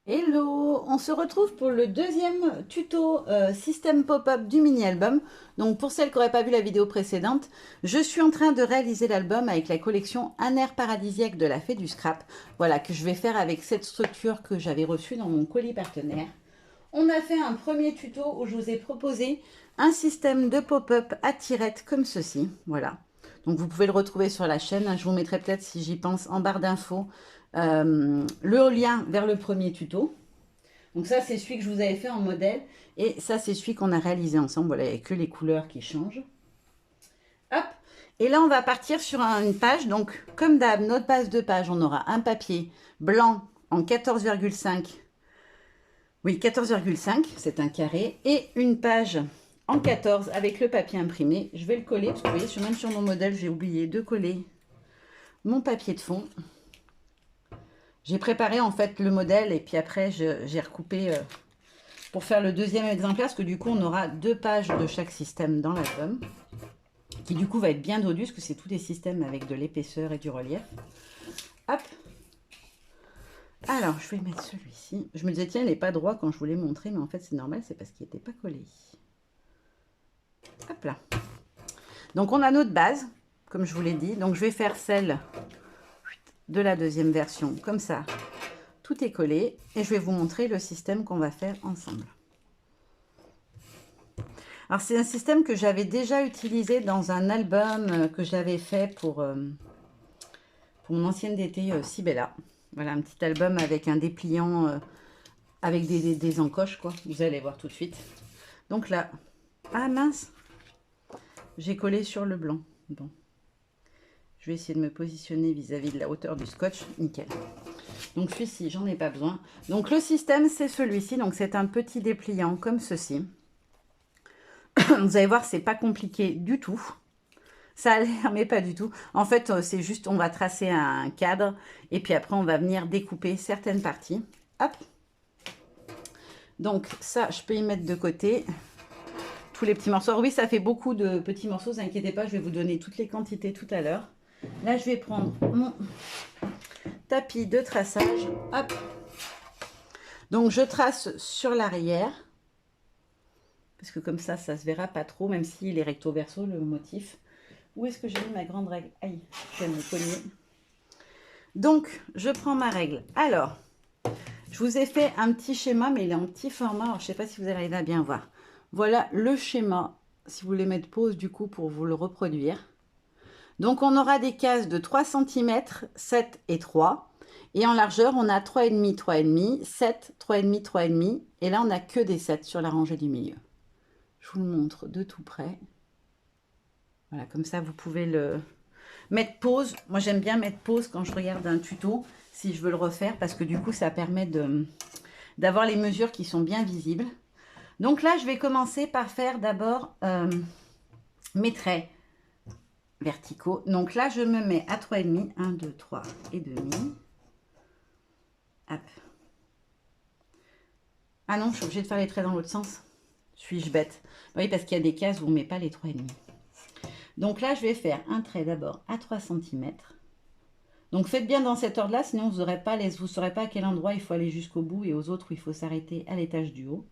Hello, on se retrouve pour le deuxième tuto système pop-up du mini-album. Donc pour celles qui n'auraient pas vu la vidéo précédente, je suis en train de réaliser l'album avec la collection Un air paradisiaque de la Fée du Scrap. Voilà, que je vais faire avec cette structure que j'avais reçue dans mon colis partenaire. On a fait un premier tuto où je vous ai proposé un système de pop-up à tirettes comme ceci. Voilà. Donc vous pouvez le retrouver sur la chaîne. Je vous mettrai peut-être, si j'y pense, en barre d'infos le lien vers le premier tuto. Donc ça, c'est celui que je vous avais fait en modèle. Et ça, c'est celui qu'on a réalisé ensemble. Voilà, il n'y a que les couleurs qui changent. Hop. Et là, on va partir sur une page. Donc, comme d'hab, notre base de page, on aura un papier blanc en 14,5. Oui, 14,5, c'est un carré. Et une page en 14 avec le papier imprimé. Je vais le coller, parce que vous voyez, même sur mon modèle, j'ai oublié de coller mon papier de fond. J'ai préparé en fait le modèle et puis après j'ai recoupé pour faire le deuxième exemplaire parce que du coup on aura deux pages de chaque système dans l'album qui du coup va être bien dodu parce que c'est tous des systèmes avec de l'épaisseur et du relief. Hop. Alors je vais mettre celui-ci. Je me disais tiens il n'est pas droit quand je voulais montrer mais en fait c'est normal, c'est parce qu'il n'était pas collé. Hop là. Donc on a notre base comme je vous l'ai dit. Donc je vais faire celle de la deuxième version comme ça. Tout est collé et je vais vous montrer le système qu'on va faire ensemble. Alors c'est un système que j'avais déjà utilisé dans un album que j'avais fait pour mon ancienne DT Sibella. Voilà un petit album avec un dépliant avec des encoches quoi. Vous allez voir tout de suite. Donc là, ah mince, j'ai collé sur le blanc. Bon, je vais essayer de me positionner vis-à-vis de la hauteur du scotch. Nickel. Donc celui-ci, j'en ai pas besoin. Donc le système, c'est celui-ci. Donc c'est un petit dépliant comme ceci. Vous allez voir, c'est pas compliqué du tout. Ça a l'air, mais pas du tout. En fait, c'est juste, on va tracer un cadre et puis après, on va venir découper certaines parties. Hop. Donc ça, je peux y mettre de côté tous les petits morceaux. Alors, oui, ça fait beaucoup de petits morceaux, ne vous inquiétez pas, je vais vous donner toutes les quantités tout à l'heure. Là, je vais prendre mon tapis de traçage. Hop. Donc, je trace sur l'arrière. Parce que comme ça se verra pas trop, même s'il est recto verso, le motif. Où est-ce que j'ai mis ma grande règle? Aïe, je viens de me cogner. Donc, je prends ma règle. Alors, je vous ai fait un petit schéma, mais il est en petit format. Alors, je ne sais pas si vous arrivez à bien voir. Voilà le schéma, si vous voulez mettre pause du coup pour vous le reproduire. Donc, on aura des cases de 3 cm, 7 et 3. Et en largeur, on a 3,5, 3,5, 7, 3,5, 3,5. Et là, on n'a que des 7 sur la rangée du milieu. Je vous le montre de tout près. Voilà, comme ça, vous pouvez le mettre pause. Moi, j'aime bien mettre pause quand je regarde un tuto, si je veux le refaire, parce que du coup, ça permet d'avoir les mesures qui sont bien visibles. Donc là, je vais commencer par faire d'abord mes traits verticaux. Donc là, je me mets à 3,5. 1, 2, 3 et demi. Hop. Ah non, je suis obligée de faire les traits dans l'autre sens. Suis-je bête? Oui, parce qu'il y a des cases où on ne met pas les 3,5. Donc là, je vais faire un trait d'abord à 3 cm. Donc faites bien dans cet ordre-là, sinon vous ne saurez pas à quel endroit il faut aller jusqu'au bout et aux autres où il faut s'arrêter à l'étage du haut.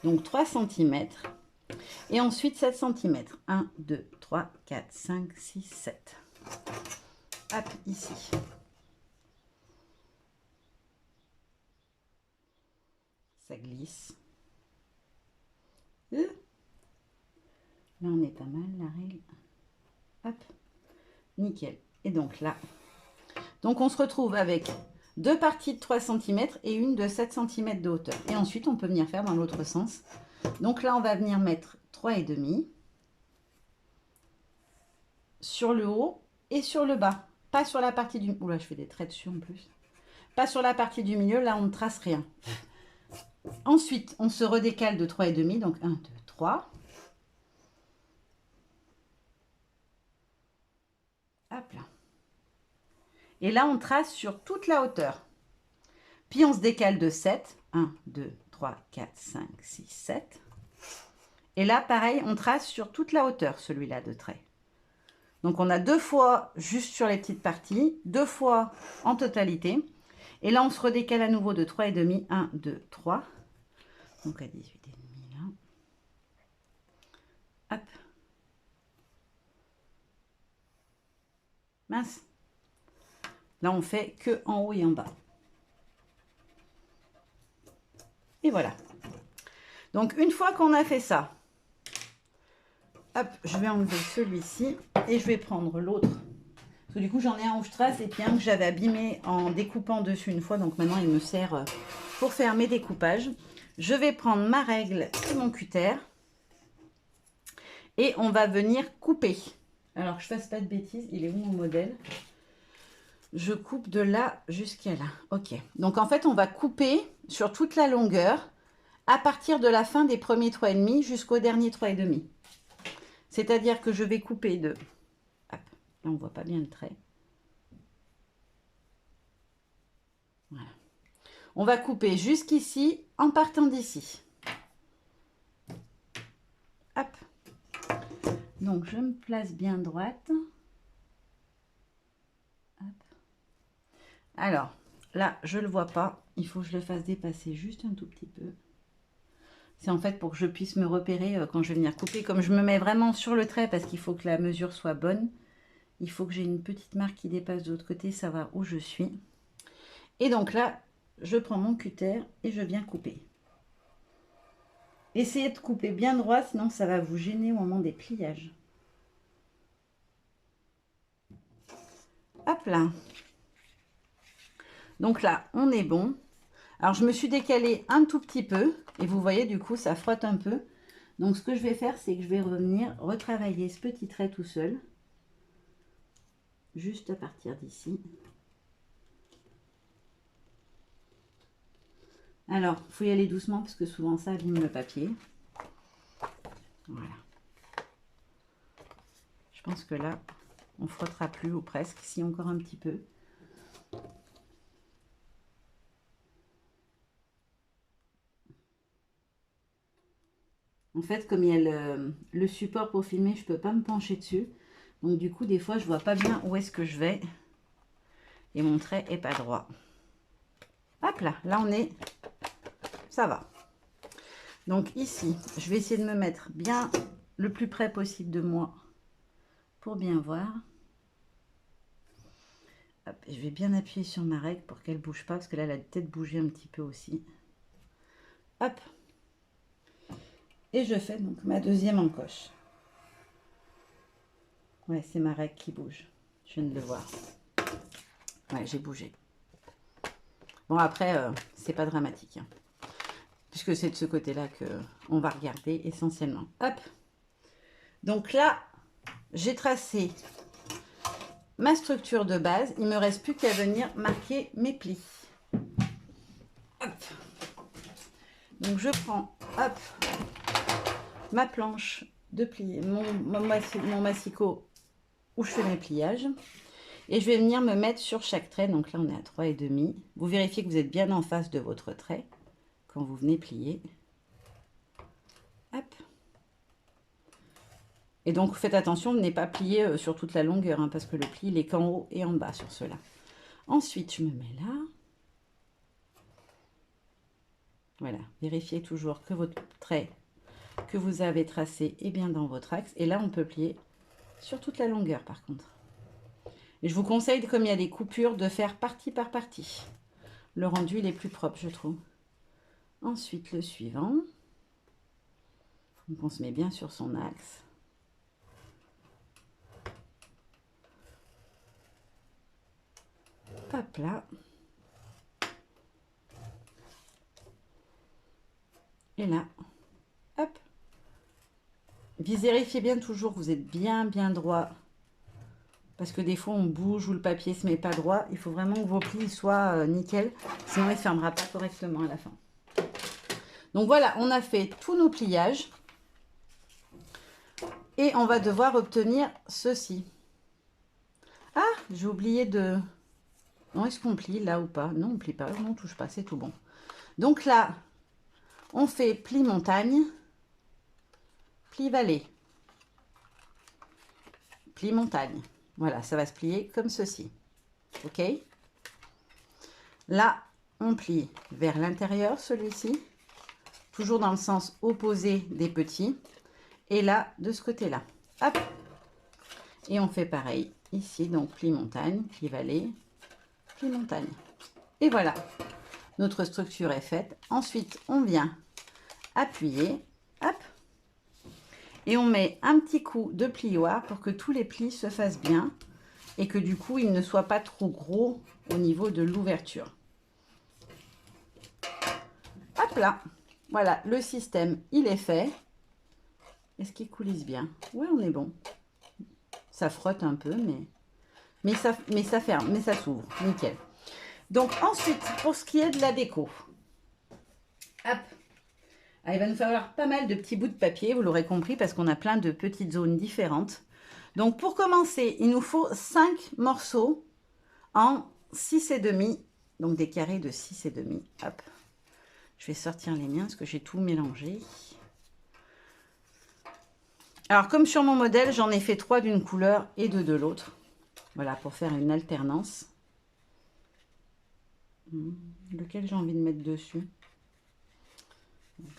Donc 3 cm. Et ensuite 7 cm. 1, 2, 3, 4, 5, 6, 7. Hop, ici. Ça glisse. Là, on est pas mal, la règle. Hop, nickel. Et donc là, donc on se retrouve avec deux parties de 3 cm et une de 7 cm de hauteur. Et ensuite, on peut venir faire dans l'autre sens. Donc là, on va venir mettre 3,5 sur le haut et sur le bas. Pas sur la partie du... Oula, je fais des traits dessus en plus. Pas sur la partie du milieu, là, on ne trace rien. Ensuite, on se redécale de 3,5. Donc 1, 2, 3. Hop là. Et là, on trace sur toute la hauteur. Puis, on se décale de 7. 1, 2, 3, 4, 5, 6, 7. Et là, pareil, on trace sur toute la hauteur, celui-là de trait. Donc, on a deux fois juste sur les petites parties, deux fois en totalité. Et là, on se redécale à nouveau de 3,5. 1, 2, 3. Donc à 18,5 là. Hop. Mince. Là, on fait que en haut et en bas. Et voilà. Donc, une fois qu'on a fait ça, hop, je vais enlever celui-ci et je vais prendre l'autre. Parce que du coup, j'en ai un où je trace et puis un que j'avais abîmé en découpant dessus une fois. Donc, maintenant, il me sert pour faire mes découpages. Je vais prendre ma règle et mon cutter. Et on va venir couper. Alors, que je ne fasse pas de bêtises, il est où mon modèle? Je coupe de là jusqu'à là. Ok. Donc, en fait, on va couper sur toute la longueur à partir de la fin des premiers 3,5 jusqu'au dernier 3,5. C'est-à-dire que je vais couper de... Hop, là, on ne voit pas bien le trait. Voilà. On va couper jusqu'ici en partant d'ici. Hop. Donc, je me place bien droite. Hop. Alors, là, je ne le vois pas. Il faut que je le fasse dépasser juste un tout petit peu. C'est en fait pour que je puisse me repérer quand je vais venir couper. Comme je me mets vraiment sur le trait parce qu'il faut que la mesure soit bonne, il faut que j'ai une petite marque qui dépasse de l'autre côté, savoir où je suis. Et donc là, je prends mon cutter et je viens couper. Essayez de couper bien droit, sinon ça va vous gêner au moment des pliages. Hop là. Donc là, on est bon. Alors, je me suis décalée un tout petit peu. Et vous voyez, du coup, ça frotte un peu. Donc, ce que je vais faire, c'est que je vais revenir retravailler ce petit trait tout seul. Juste à partir d'ici. Alors, il faut y aller doucement parce que souvent, ça abîme le papier. Voilà. Je pense que là, on frottera plus ou presque. Si, encore un petit peu. En fait, comme il y a le support pour filmer, je ne peux pas me pencher dessus. Donc, du coup, des fois, je ne vois pas bien où est-ce que je vais. Et mon trait n'est pas droit. Hop là, là, on est... Ça va. Donc, ici, je vais essayer de me mettre bien le plus près possible de moi pour bien voir. Hop, je vais bien appuyer sur ma règle pour qu'elle ne bouge pas, parce que là, elle a peut-être bougé un petit peu aussi. Hop. Et je fais donc ma deuxième encoche. Ouais, c'est ma règle qui bouge. Je viens de le voir. Ouais, j'ai bougé. Bon, après, c'est pas dramatique. Hein, puisque c'est de ce côté-là qu'on va regarder essentiellement. Hop. Donc là, j'ai tracé ma structure de base. Il ne me reste plus qu'à venir marquer mes plis. Hop. Donc, je prends, hop, ma planche de plier, mon massicot où je fais mes pliages. Et je vais venir me mettre sur chaque trait. Donc là, on est à 3,5. Vous vérifiez que vous êtes bien en face de votre trait quand vous venez plier. Hop. Et donc, faites attention, ne venez pas plier sur toute la longueur, hein, parce que le pli, il est qu'en haut et en bas sur cela. Ensuite, je me mets là. Voilà. Vérifiez toujours que votre trait que vous avez tracé est bien dans votre axe. Et là, on peut plier sur toute la longueur, par contre. Et je vous conseille, comme il y a des coupures, de faire partie par partie. Le rendu, il est plus propre, je trouve. Ensuite, le suivant. Donc, on se met bien sur son axe. Hop là. Et là. Hop. Vérifiez bien toujours que vous êtes bien droit. Parce que des fois, on bouge ou le papier ne se met pas droit. Il faut vraiment que vos plis soient nickel. Sinon, il ne fermera pas correctement à la fin. Donc voilà, on a fait tous nos pliages. Et on va devoir obtenir ceci. Ah, j'ai oublié de... Non, est-ce qu'on plie là ou pas? Non, on ne plie pas. Non, on ne touche pas. C'est tout bon. Donc là, on fait pli montagne, pli vallée, pli montagne. Voilà, ça va se plier comme ceci. OK? Là, on plie vers l'intérieur, celui-ci. Toujours dans le sens opposé des petits. Et là, de ce côté-là. Hop. Et on fait pareil. Ici, donc, pli montagne, pli vallée, pli montagne. Et voilà. Notre structure est faite. Ensuite, on vient appuyer. Hop. Et on met un petit coup de plioir pour que tous les plis se fassent bien. Et que du coup, ils ne soient pas trop gros au niveau de l'ouverture. Hop là. Voilà, le système, il est fait. Est-ce qu'il coulisse bien? Ouais, on est bon. Ça frotte un peu, mais ça ferme, mais ça s'ouvre. Nickel. Donc ensuite, pour ce qui est de la déco. Hop. Ah, il va nous falloir pas mal de petits bouts de papier, vous l'aurez compris, parce qu'on a plein de petites zones différentes. Donc pour commencer, il nous faut 5 morceaux en 6,5. Donc des carrés de 6,5. Hop. Je vais sortir les miens parce que j'ai tout mélangé. Alors, comme sur mon modèle, j'en ai fait 3 d'une couleur et 2 de l'autre. Voilà, pour faire une alternance. Lequel j'ai envie de mettre dessus?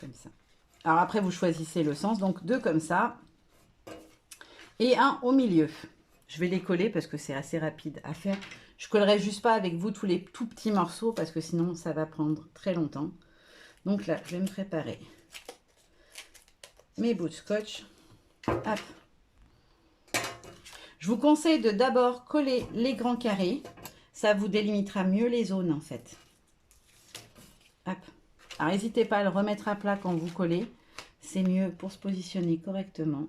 Comme ça. Alors après, vous choisissez le sens. Donc, 2 comme ça. Et un au milieu. Je vais les coller parce que c'est assez rapide à faire. Je ne collerai juste pas avec vous tous les tout petits morceaux parce que sinon, ça va prendre très longtemps. Donc là, je vais me préparer mes bouts de scotch. Hop. Je vous conseille de d'abord coller les grands carrés. Ça vous délimitera mieux les zones en fait. Hop. Alors n'hésitez pas à le remettre à plat quand vous collez. C'est mieux pour se positionner correctement.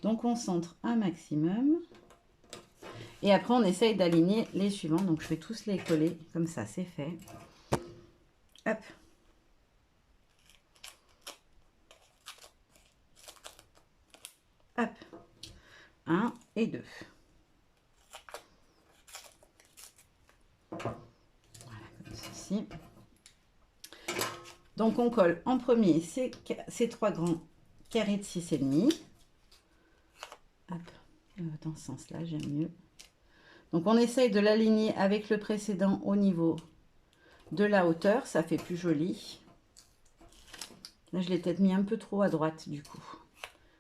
Donc on centre un maximum. Et après on essaye d'aligner les suivants. Donc je vais tous les coller. Comme ça c'est fait. Hop. Hop. 1 et 2. Voilà, comme ceci. Donc, on colle en premier ces 3 grands carrés de 6,5. Hop, dans ce sens-là, j'aime mieux. Donc, on essaye de l'aligner avec le précédent au niveau de la hauteur. Ça fait plus joli. Là, je l'ai peut-être mis un peu trop à droite, du coup.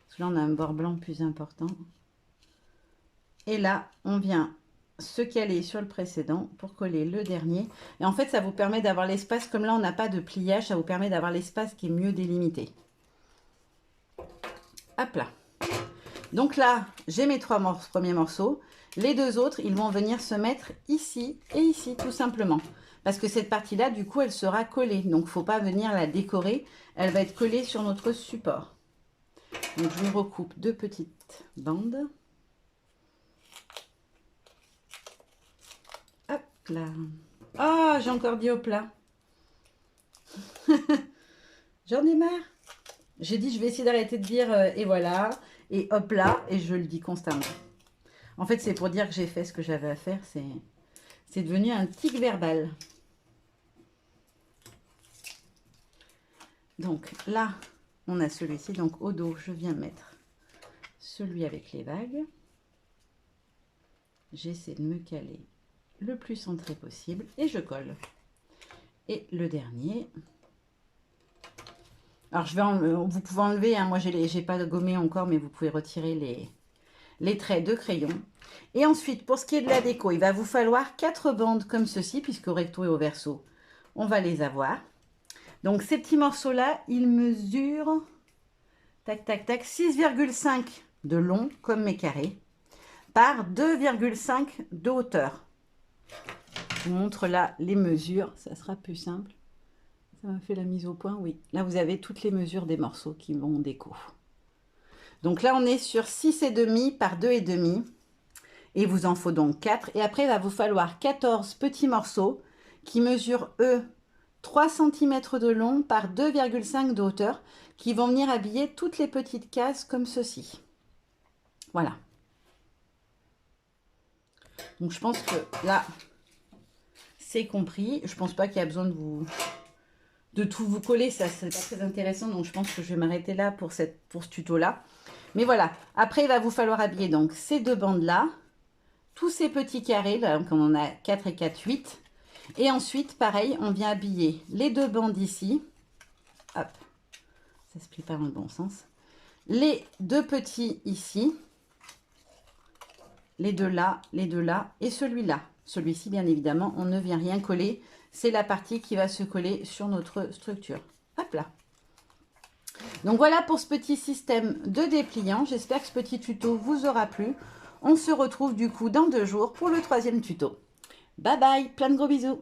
Parce que là, on a un bord blanc plus important. Et là, on vient se caler sur le précédent pour coller le dernier. Et en fait, ça vous permet d'avoir l'espace. Comme là, on n'a pas de pliage, ça vous permet d'avoir l'espace qui est mieux délimité. Hop là. Donc là, j'ai mes 3 premiers morceaux. Les 2 autres, ils vont venir se mettre ici et ici, tout simplement. Parce que cette partie-là, du coup, elle sera collée. Donc, il ne faut pas venir la décorer. Elle va être collée sur notre support. Donc, je me recoupe 2 petites bandes. Hop là. Ah, j'ai encore dit hop là. J'en ai marre. J'ai dit, je vais essayer d'arrêter de dire et voilà, et hop là, et je le dis constamment. En fait, c'est pour dire que j'ai fait ce que j'avais à faire. C'est devenu un tic verbal. Donc là, on a celui-ci. Donc au dos, je viens mettre celui avec les vagues. J'essaie de me caler le plus centré possible et je colle. Et le dernier. Alors je vais vous pouvez enlever, hein, moi j'ai pas gommé encore, mais vous pouvez retirer les traits de crayon. Et ensuite, pour ce qui est de la déco, il va vous falloir 4 bandes comme ceci, puisque au recto et au verso, on va les avoir. Donc ces petits morceaux-là, ils mesurent, tac, tac, tac, 6,5 de long, comme mes carrés, par 2,5 de hauteur. Je vous montre là les mesures, ça sera plus simple. Ça m'a fait la mise au point, oui. Là, vous avez toutes les mesures des morceaux qui vont en déco. Donc là, on est sur 6,5 par 2,5. Et il vous en faut donc 4. Et après, il va vous falloir 14 petits morceaux qui mesurent, eux, 3 cm de long par 2,5 de hauteur, qui vont venir habiller toutes les petites cases comme ceci. Voilà. Donc, je pense que là, c'est compris. Je pense pas qu'il y a besoin de tout vous coller. Ça, c'est pas très intéressant. Donc, je pense que je vais m'arrêter là pour ce tuto-là. Mais voilà. Après, il va vous falloir habiller donc ces 2 bandes-là. Tous ces petits carrés, là, comme on a 4 et 4, 8. Et ensuite, pareil, on vient habiller les deux bandes ici. Hop, ça se plie pas dans le bon sens. Les deux petits ici. Les deux là et celui-là. Celui-ci, bien évidemment, on ne vient rien coller. C'est la partie qui va se coller sur notre structure. Hop là. Donc voilà pour ce petit système de dépliant. J'espère que ce petit tuto vous aura plu. On se retrouve du coup dans 2 jours pour le 3e tuto. Bye bye, plein de gros bisous.